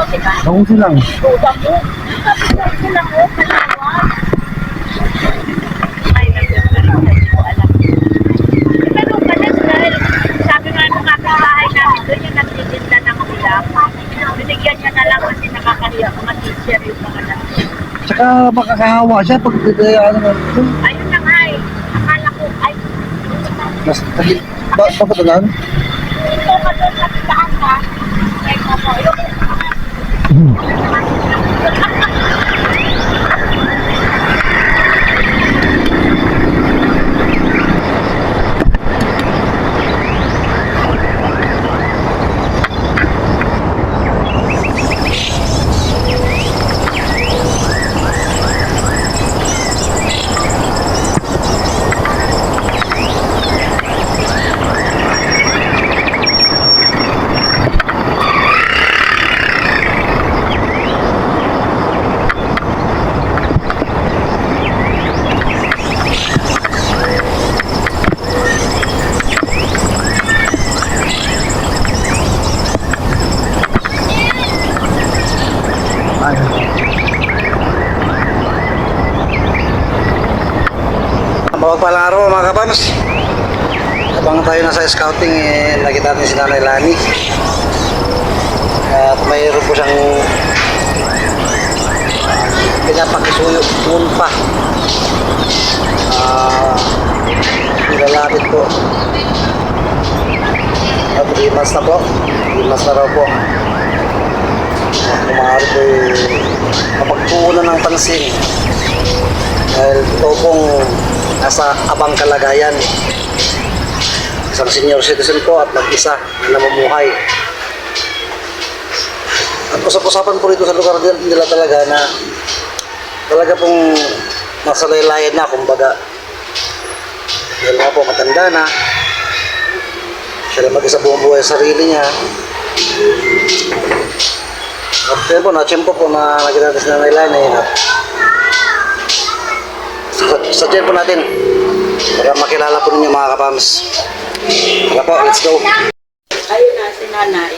Bangusin lang. Tuta mo. Sabi ko lang mo, kalawag. Ay, hindi ko alam. Pero pala dahil sabi nga nung kapitbahay namin doon yung nagtitinda ng ulam. Binigyan niya na lang kasi nakakahiya mga teacher yung mga lang. Tsaka makakahawa siya pag ano nga. Ayun na nga eh. Akala ko, ay, Mas tagil. Papatalan? ito ka doon sa pitaan ka. Ay, ako, yung Mapagpalang araw mga kapams. Habang tayo nasa scouting, nakita natin si Nanay Lani. At mayroon po siyang pinapakisuyo pa. Nilalapit po. At 3 months na po. 3 months na raw po. Kumahari po mapagpuunan ng pansin. Dahil ito pong nasa abang kalagayan. Isang senior citizen po at mag-isa na namumuhay. At usap-usapan po rito sa lugar nila talaga na talaga pong nasa laylayan na, kumbaga. Dahil nga po matanda na. Siya lang mag-isa buong buhay sa sarili niya. At yun po, na-tsempo po na nakita natin sa laylayan na yun. Sa dyan po natin para makilala po ninyo mga kapams. Wala po, let's go. ayun na si nanay.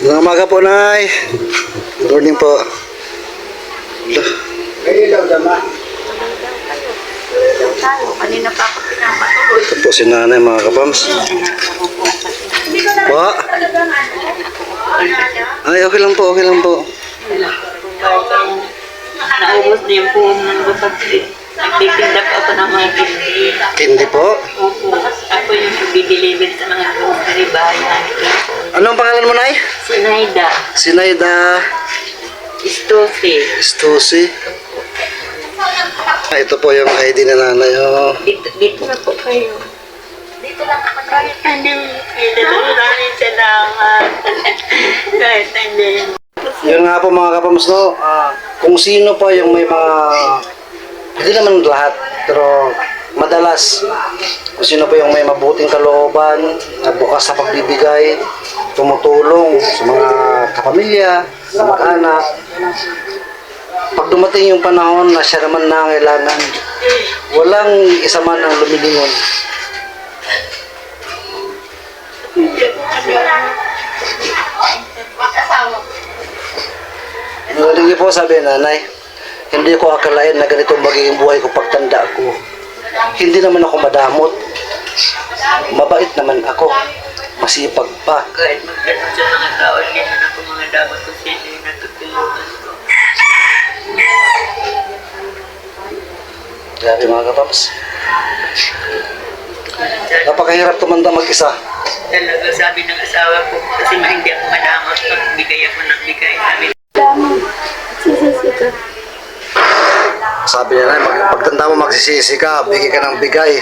Magandang umaga po, Nay. Good morning po. Tuloy daw tayo. Kanina pa ako pinapatuloy. Ito po si Nanay mga kapams. Po. Ay, okay lang po, okay lang po. Naubos na yung puhong ng butag. Nagtitinda po ako ng mga tindi. Hindi po. Opo. Ako yung nagdi-deliver sa mga grocery bayan. Anong pangalan mo, Nay? Sinaida. Sinaida Istosi. Stussy. Ah, ito po yung ID na Nanay. Oh. Dito na po kayo. Dito lang ako na. Kahit hindi kita na maraming salamat. Kahit hindi. Yun nga po mga kapams, no? Kung sino pa yung may mga, hindi naman lahat, pero madalas, kung sino pa yung may mabuting kalooban, at bukas sa pagbibigay, tumutulong sa mga kapamilya, sa mag-anak. Pag dumating yung panahon na siya naman nangailangan, walang isa man ang lumilingon. Narinig niyo po, sabi Nanay, hindi ko akalain na ganito magiging buhay ko pagtanda ko. Hindi naman ako madamot. Mabait naman ako. Masipag pa. Kahit magkano sa mga tao, hindi na ako mga dapat kung sino yung natutulungan ko. Grabe mga kapaps. Napakahirap tumanda mag-isa. Talaga sabi ng asawa ko, kasi hindi ako madamot, magbigay ako ng bigay. Sabi niya na, pagtanda mo magsisisi ka, bigay ka ng bigay.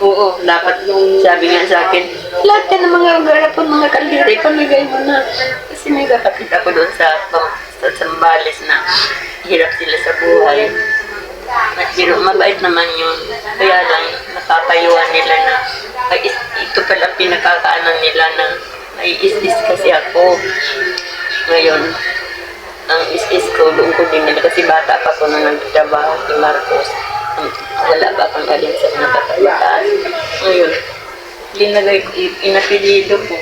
Oo, dapat sabi nga sa akin, lahat ka ng mga garapon, mga kaldiri, pamigay mo na. Kasi may kakapit ako doon sa Sambales na hirap sila sa buhay. At mabait naman yun. Kaya lang, napapayuhan nila na, ay, ito pala pinakakaanan nila na naiis-is kasi ako. Ngayon, ang is-is ko, doon ko din nila kasi bata pa ko na nagtatrabaho si Marcos. Wala pa akong alin sa mga katawan. Ngayon, linagay ko, inapilido ko.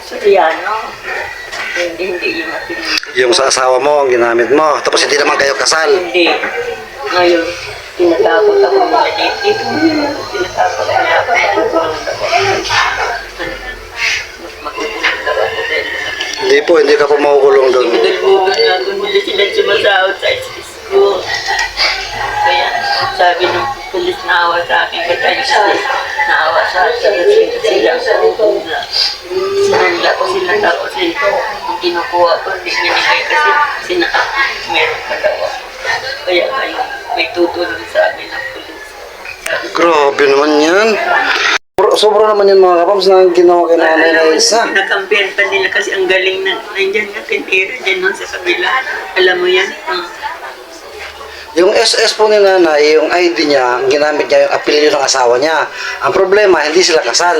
Soriano. Hindi yung pinili. Yung sa asawa mo ang ginamit mo. Tapos hindi naman kayo kasal. Hindi. Ngayon, tinatakot ako nila dito. Tinatakot nila ako. Makukulong daw ako dahil Hindi po, hindi ka po makukulong doon. Pinagbugan nga kung hindi sila sumasahod sa school. Kaya sabi ng pulis naawa sa akin, ba't ay naawa sa akin sila sinanla ko sila tapos yung kinukuha ko hindi binigay kasi meron pa daw ako. Kaya ngayon may tutulong sa amin ng pulis. Grabe naman yan. Sobra naman yan mga kapams na ginawa kay Nanay Liza. Nakampiyan pa nila kasi ang galing na nandyan na tintira dyan nun sa kabila. Alam mo yan? Yung SS po ni Nanay, yung ID niya, ang ginamit niya yung apelyido ng asawa niya. Ang problema, hindi sila kasal.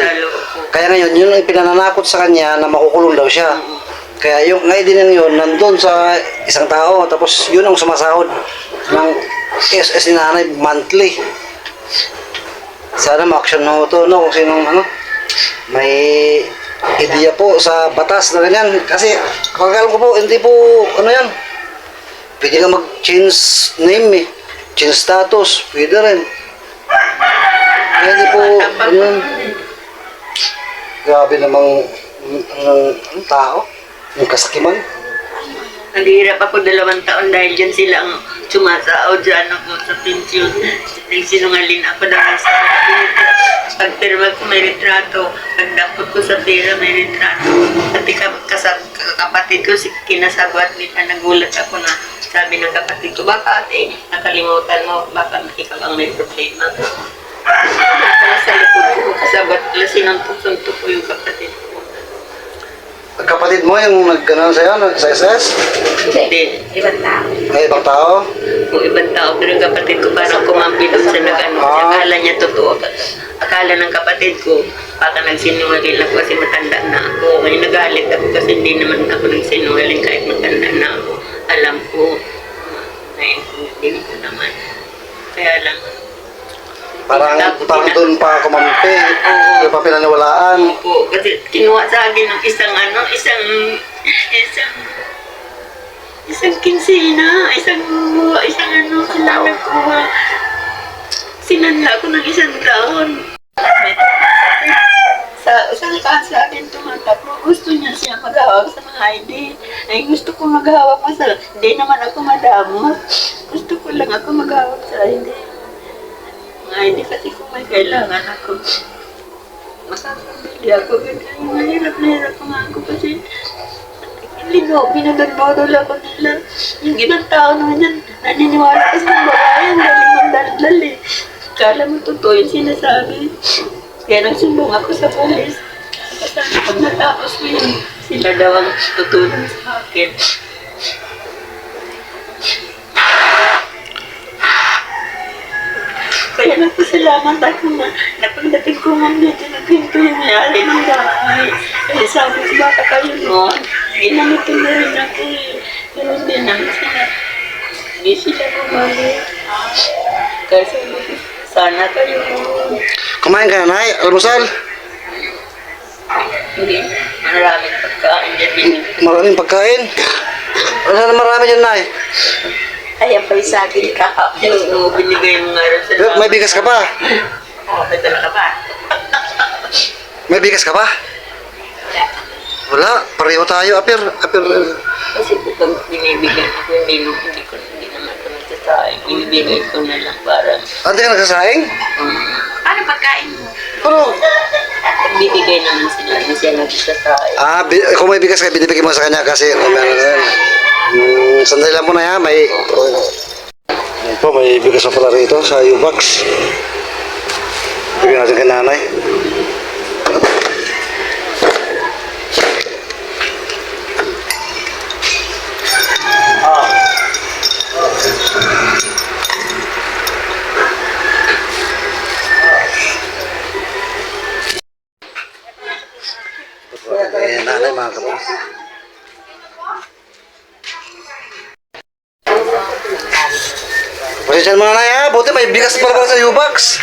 Kaya ngayon, yun ang pinananakot sa kanya na makukulong daw siya. Kaya yung ID niya yun, nandun sa isang tao, tapos yun ang sumasahod ng SS ni Nanay monthly. Sana ma-action na ito, no? Kung sinong, may ideya po sa batas na ganyan. Kasi, kakalam ko po, hindi po, yan, pwede ka mag-change name eh. Change status, pwede rin. Kaya hindi po, grabe namang, ang tao, yung kasakiman. Naghihirap ako 2 taon dahil dyan sila ang sumasahod dyan ako sa pensyon. Sinungaling ako dahil sa pagpirma ko may retrato. Pagdapot ko sa pera may retrato. Pati kapatid ko kinasabot nila. Nagulat ako na sabi ng kapatid ko, baka ate nakalimutan mo, baka ikaw ang may problema. Kaya sa likod ko kasabot nila sinuntok-suntok ko yung kapatid ko. Kapatid mo yung nag-ganon sa'yo, sa SS? Hindi. Ibang tao. Ay, ibang tao? Kung ibang tao, pero yung kapatid ko parang kumampi doon sa nag-ano. Akala niya totoo. Akala ng kapatid ko, baka nagsinungaling ako kasi matanda na ako. Ngayon nagalit ako kasi hindi naman ako nagsinungaling kahit matanda na ako. Alam ko, naiintindihan ko naman. Kaya lang, Parang doon pa kumampi. Yung pa pinaniwalaan. opo, kasi kinuha sa akin ng isang kinsina, sila nagkuha. Sinanla ko ng 1 taon. Sa akin tumatakbo, gusto niya siya maghawak sa mga ID. Ay gusto ko maghawak sa, hindi naman ako madamot. Gusto ko lang ako maghawak sa ID. Mga ID kasi kung may kailangan ako, makakabili ako. Mahirap na hirap nga ako kasi pinagdodol ako nila. Yung ibang tao naman yan, naniniwala kasi ng babae, ang galing ng daldal eh. Kala mo totoo yung sinasabi. Kaya nagsumbong ako sa polis. Kasi pag natapos ko yun, sila daw ang tutulong sa akin. Kaya nagpasalamat ako na pagdating ko mong dito, nagpinto yung may-ari ng bahay. Kaya sabi ko, baka kayo noon, ginamito na rin ako eh. Pero hindi naman sila, hindi sila bumalik. Kaya sabi ko, sana kayo noon. Kumain ka na, Nay? Almusal? Hindi, maraming pagkain dyan. Maraming pagkain? Ano na marami dyan, Nay? Ayan pa yung sa akin kahapon. Oo, binigay mo nga rin sa May bigas ka pa? Oo, may dala ka ba? May bigas ka pa? Wala, pareho tayo, apir. Kasi pag binibigyan ako, hindi naman ako nagsasayang. Binibigay ko na lang para. Ante ka nagsasaing? Ano pagkain mo? Pero, Pag bibigay naman sila, hindi siya nagsasayang. kung may bigas ka, binibigay mo sa kanya kasi sandali lang po na yan, may po, may bigas na pala rito sa U-Box. Bigyan natin kay Nanay. Nanay, mga kapatid. Pasensya mo na Nay, ha? Buti may bigas pala sa U-Box.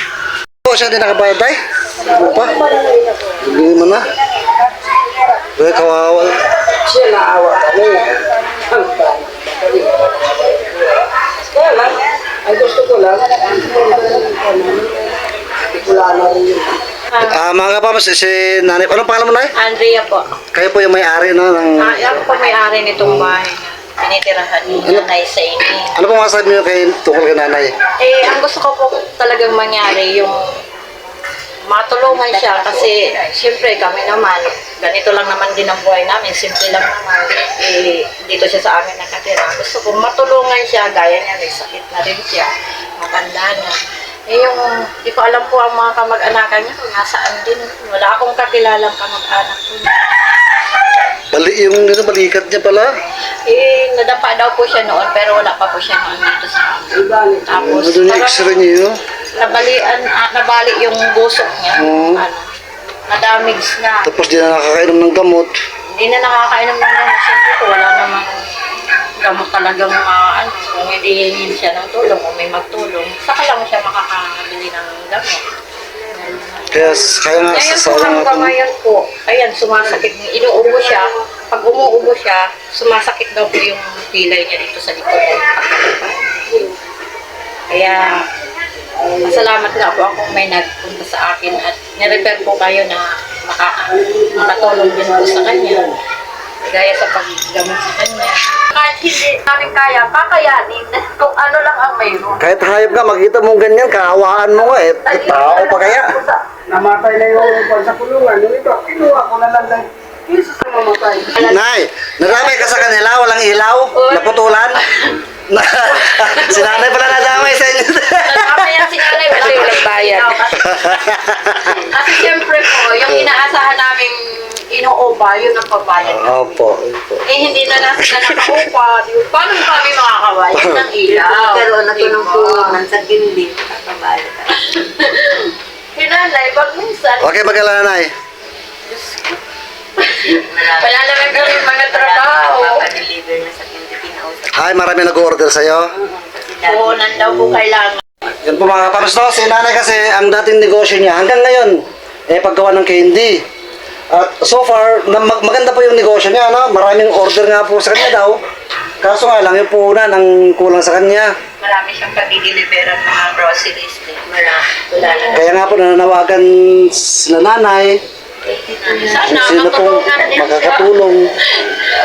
O, siya din nakabayad tayo? Ano pa? Bigyan mo na. Kawawa. Siya naawa kami. Kaya lang, ay gusto ko lang, wala na rin yun. Mga kapamos, si nanay, anong pangalan mo, Nay? Andrea po. Kayo po yung may-ari, no? Ng... Ako po may-ari nitong bahay na tinitirahan ni Nanay sa ini. Ano pong masasabi niyo kay tungkol kay nanay? Ang gusto ko po talagang mangyari yung matulungan siya kasi siyempre kami naman, ganito lang naman din ang buhay namin, simple lang naman. Dito siya sa amin nakatira. Gusto ko matulungan siya, gaya niya, may sakit na rin siya, matanda na. Yung, di ko alam po ang mga kamag-anakan niya kung nasaan din. Wala akong kakilalang kamag-anak ko. Balikat niya pala. Nadapa daw po siya noon, pero wala pa po siya noon dito sa amin. Tapos, Ano yung x-ray niyo? nabali yung busok niya. Oo. Nadamage na. Tapos di na nakakainom ng gamot. Hindi na nakakainom ng gamot. Siyempre po, wala namang gamot talagang kung hindi hingin siya ng tulong o may magtulong, saka lang siya makakabili ng gamot. Kaya nga Ngayon sa po, sayang hanggang ako. ngayon po, ayan, sumasakit. Inuubo siya. Pag umuubo siya, sumasakit daw po yung pilay niya dito sa likod ng pagkakapan. Kaya, masalamat nga po ako may nagpunta sa akin at nirefer po kayo na makatulong din po sa kanya. Gaya sa paggamot sa kanya. Kahit hindi namin kaya, kakayanin kung ano lang ang mayroon. Kahit hayop ka, makita mong ganyan, kaawaan mo nga eh. Tao pa kaya. Namatay na yung sa kulungan. Yung iba, kinuha ko na lang ng Jesus na mamatay. Nay, nadamay ka sa kanila, walang ilaw, naputulan. Si nanay pala nadamay sa inyo. Kami yan si nanay, wala yung nagbayad. Kasi siyempre po, yung inaasahan namin inuupa, yun ang pagbayad. Opo. Hindi na sila nakaupa. Paano kami makakabayad ng ilaw? Nagkaroon ako ng puhunan sa gindi. Hinanay, pag minsan, Okay, mag-alala, Nay. wala naman kami mga trabaho. Hi, marami nag-order sa'yo. Puhunan daw po kailangan. Yan po mga kapams, no? Si nanay kasi, ang dating negosyo niya, hanggang ngayon, paggawa ng candy. At so far, maganda po yung negosyo niya, no? Maraming order nga po sa kanya daw. Kaso nga lang, yung puhunan ang kulang sa kanya. Marami siyang pagdideliveran ng mga groceries. Wala na. Kaya nga po, nananawagan sila nanay. Sana Sino pong matulungan din siya. makakatulong.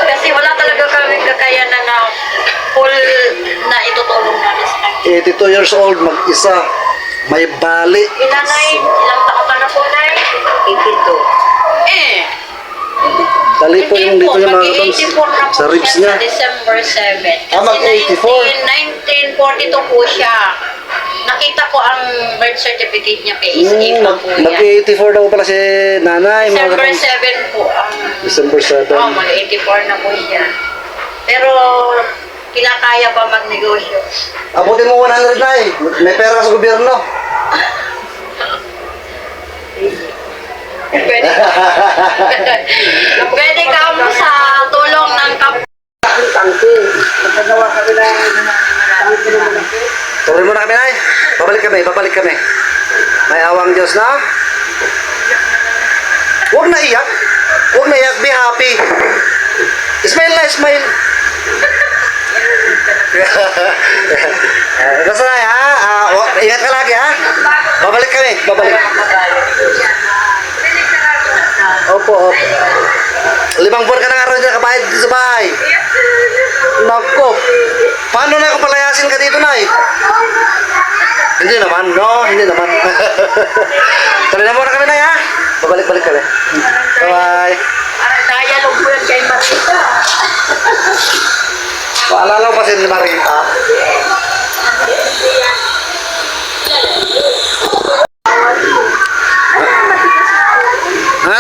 Kasi wala talaga kaming kakayanan na full na itutulong namin sa kanya. 82 years old, mag-isa. May bali. Inanay, ilang taon ka na po, Nay? 82. Dali po yung dito niya mga kapams. Sa ribs niya. Sa December 7. Kasi mag-84. 1942 po siya. Nakita ko ang birth certificate niya kay Isa pa po yan. Mag-84 daw pala si nanay. Mga December kapams. 7 po ang... December 7. mag-84 na po siya. Pero kinakaya pa magnegosyo. Abutin mo 100 na eh. May pera sa gobyerno. Pwede ka. Pwede ka mo sa tulong ng Tangke. Nagkagawa kami ng tangke na malaki. Tuloy mo na kami, Nay. Babalik kami. May awang Diyos na. Huwag na iyak. Be happy. Smile na, smile. Basta na, ha? Ingat ka lagi, ha? Babalik kami. Opo. 5 buwan ka na nga rin nakabayad dito sa bahay. Nako. Paano na kung palayasin ka dito, Nay? Hindi naman, no? Hindi naman. Tuloy na muna kami, Nay, ha? Babalik kami. Bye-bye. Parang dialogue po yan kay Marita. Paalala ko pa si Marita.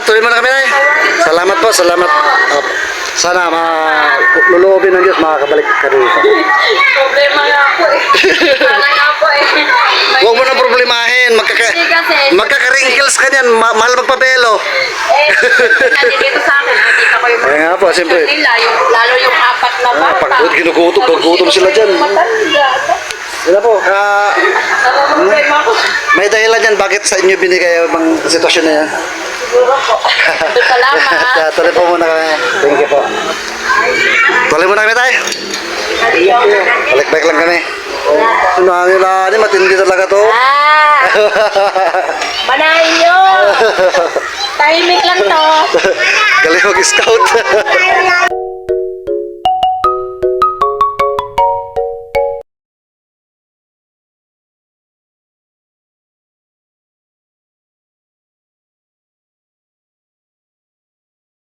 Tuloy mo na kami, Nay. Salamat po. Sana luluobin ng Diyos, makakabalik ka dito. Problema nga po eh. Sana nga po eh. Huwag mo nang problemahin. Magkaka-wrinkles ka niyan. Mahal magpapelo. Kasi dito sa akin, nakita ko yung Kaya nga po, siyempre. nila, lalo yung 4 na bata. Pag ginugutom sila dyan. Matanda. Sila po, Problema ko. may dahilan yan bakit sa inyo binigay ang sitwasyon na yan. siguro po. Salamat. Tuloy po muna kami. Thank you po. Tuloy muna kami tayo. Balik-balik lang kami. Tsunami na, matindi talaga to. Manahin nyo. Tahimik lang to. Galing mag-scout.